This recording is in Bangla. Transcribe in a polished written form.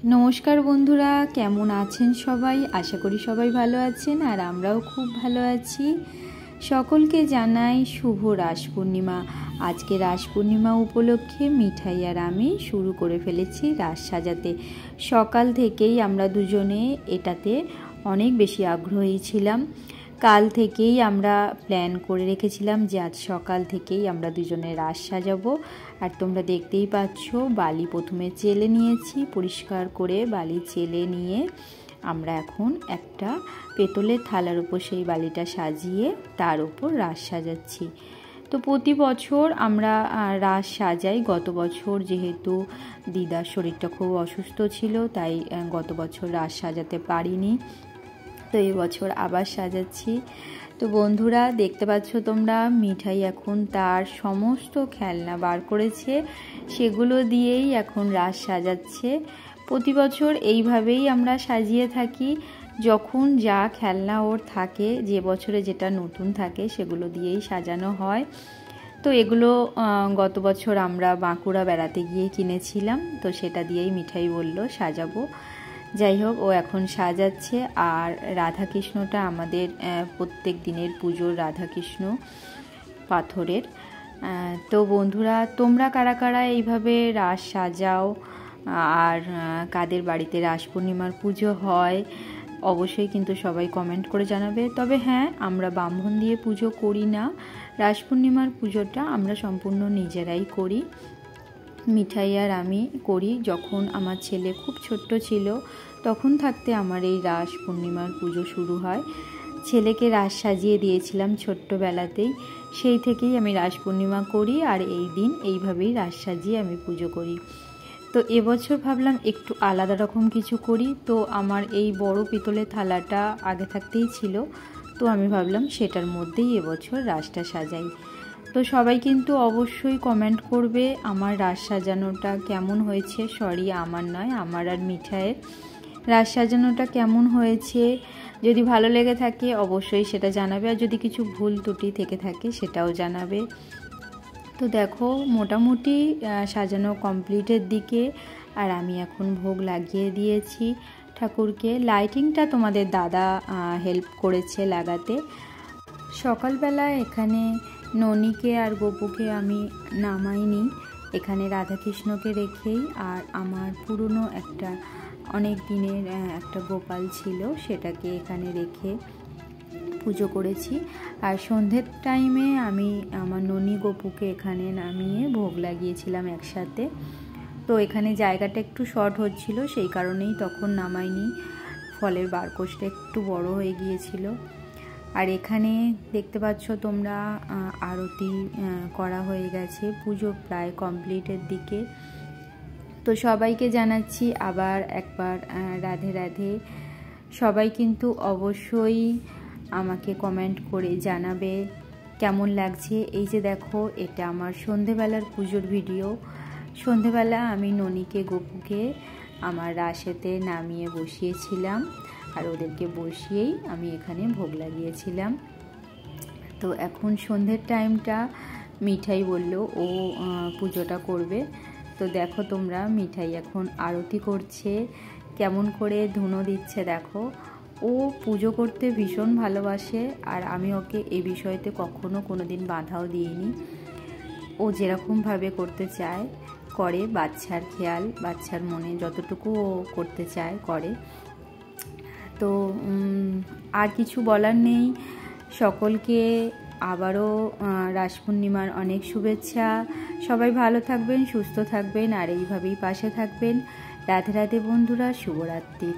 নমস্কার বন্ধুরা, কেমন আছেন সবাই? আশা করি সবাই ভালো আছেন আর আমরাও খুব ভালো আছি। সকলকে জানাই শুভ রাস পূর্ণিমা। আজকে রাস পূর্ণিমা উপলক্ষে মিঠাই আর আমি শুরু করে ফেলেছি রাস সাজাতে। সকাল থেকেই আমরা দুজনে এটাতে অনেক বেশি আগ্রহী ছিলাম। কাল থেকেই আমরা প্ল্যান করে রেখেছিলাম যে আজ সকাল থেকেই আমরা দুজনে রাস সাজাবো। আর তোমরা দেখতেই পাচ্ছ, বালি প্রথমে চেলে নিয়েছি, পরিষ্কার করে বালি চেলে নিয়ে আমরা এখন একটা পেতলের থালার উপর সেই বালিটা সাজিয়ে তার উপর রাস সাজাচ্ছি। তো প্রতি বছর আমরা রাস সাজাই। গত বছর যেহেতু দিদার শরীরটা খুব অসুস্থ ছিল, তাই গত বছর রাস সাজাতে পারিনি, তো এই বছর আবার সাজাচ্ছি। তো বন্ধুরা দেখতে পাচ্ছ তোমরা, মিঠাই এখন তার সমস্ত খেলনা বার করেছে, সেগুলো দিয়েই এখন রাস সাজাচ্ছে। প্রতি বছর এইভাবেই আমরা সাজিয়ে থাকি। যখন যা খেলনা ওর থাকে, যে বছরে যেটা নতুন থাকে সেগুলো দিয়েই সাজানো হয়। তো এগুলো গত বছর আমরা বাঁকুড়া বেড়াতে গিয়ে কিনেছিলাম, তো সেটা দিয়েই মিঠাই বলল সাজাবো। যাই হোক, ও এখন সাজাচ্ছে। আর রাধাকৃষ্ণটা আমাদের প্রত্যেক দিনের পুজোর রাধাকৃষ্ণ পাথরের। তো বন্ধুরা, তোমরা কারা কারা এইভাবে রাস সাজাও আর কাদের বাড়িতে রাস পূর্ণিমার পুজো হয় অবশ্যই কিন্তু সবাই কমেন্ট করে জানাবে। তবে হ্যাঁ, আমরা ব্রাহ্মণ দিয়ে পুজো করি না। রাস পূর্ণিমার পুজোটা আমরা সম্পূর্ণ নিজেরাই করি। মিঠাই আর আমি করি। যখন আমার ছেলে খুব ছোট্ট ছিল তখন থাকতে আমার এই রাস পূর্ণিমার পুজো শুরু হয়। ছেলেকে রাস সাজিয়ে দিয়েছিলাম ছোট্টবেলাতেই, সেই থেকেই আমি রাস পূর্ণিমা করি আর এই দিন এইভাবেই রাস সাজিয়ে আমি পুজো করি। তো এবছর ভাবলাম একটু আলাদা রকম কিছু করি। তো আমার এই বড় পিতলের থালাটা আগে থাকতেই ছিল, তো আমি ভাবলাম সেটার মধ্যেই এবছর রাসটা সাজাই। তো সবাই কিন্তু অবশ্যই কমেন্ট করবে আমার রাস সাজানোটা কেমন হয়েছে। সরি, আমার নয়, আমার আর মিঠাইয়ের রাস সাজানোটা কেমন হয়েছে। যদি ভালো লেগে থাকে অবশ্যই সেটা জানাবে, আর যদি কিছু ভুল ত্রুটি থেকে থাকে সেটাও জানাবে। তো দেখো, মোটামুটি সাজানো কমপ্লিটের দিকে, আর আমি এখন ভোগ লাগিয়ে দিয়েছি ঠাকুরকে। লাইটিংটা তোমাদের দাদা হেল্প করেছে লাগাতে। সকালবেলা এখানে ননিকে আর গপুকে আমি নামাইনি, এখানে রাধাকৃষ্ণকে রেখেই আর আমার পুরনো একটা অনেক দিনের একটা গোপাল ছিল সেটাকে এখানে রেখে পুজো করেছি। আর সন্ধ্যের টাইমে আমি আমার ননি গপুকে এখানে নামিয়ে ভোগ লাগিয়েছিলাম একসাথে। তো এখানে জায়গাটা একটু শর্ট হচ্ছিল, সেই কারণেই তখন নামাইনি, ফলের বারকোষটা একটু বড় হয়ে গিয়েছিল। আর এখানে দেখতে পাচ্ছ তোমরা, আরতি করা হয়ে গেছে, পুজো প্রায় কমপ্লিটের দিকে। তো সবাইকে জানাচ্ছি আবার একবার রাধে রাধে। সবাই কিন্তু অবশ্যই আমাকে কমেন্ট করে জানাবে কেমন লাগছে। এই যে দেখো, এটা আমার সন্ধেবেলার পুজোর ভিডিও। সন্ধেবেলা আমি ননিকে গপুকে আমার রাসেতে নামিয়ে বসিয়েছিলাম, আর ওদেরকে বসিয়েই আমি এখানে ভোগ লাগিয়েছিলাম। তো এখন সন্ধ্যের টাইমটা মিঠাই বলল ও পুজোটা করবে। তো দেখো তোমরা, মিঠাই এখন আরতি করছে, কেমন করে ধুনো দিচ্ছে দেখো। ও পুজো করতে ভীষণ ভালোবাসে, আর আমি ওকে এই বিষয়তে কখনো কোনো দিন বাধাও দিইনি। ও যেরকমভাবে করতে চায় করে, বাচ্চার খেয়াল, বাচ্চার মনে যতটুকু ও করতে চায় করে। তো আর কিছু বলার নেই। সকলকে আবারও রাস পূর্ণিমার অনেক শুভেচ্ছা। সবাই ভালো থাকবেন, সুস্থ থাকবেন আর এইভাবেই পাশে থাকবেন। রাধে রাধে বন্ধুরা, শুভরাত্রি।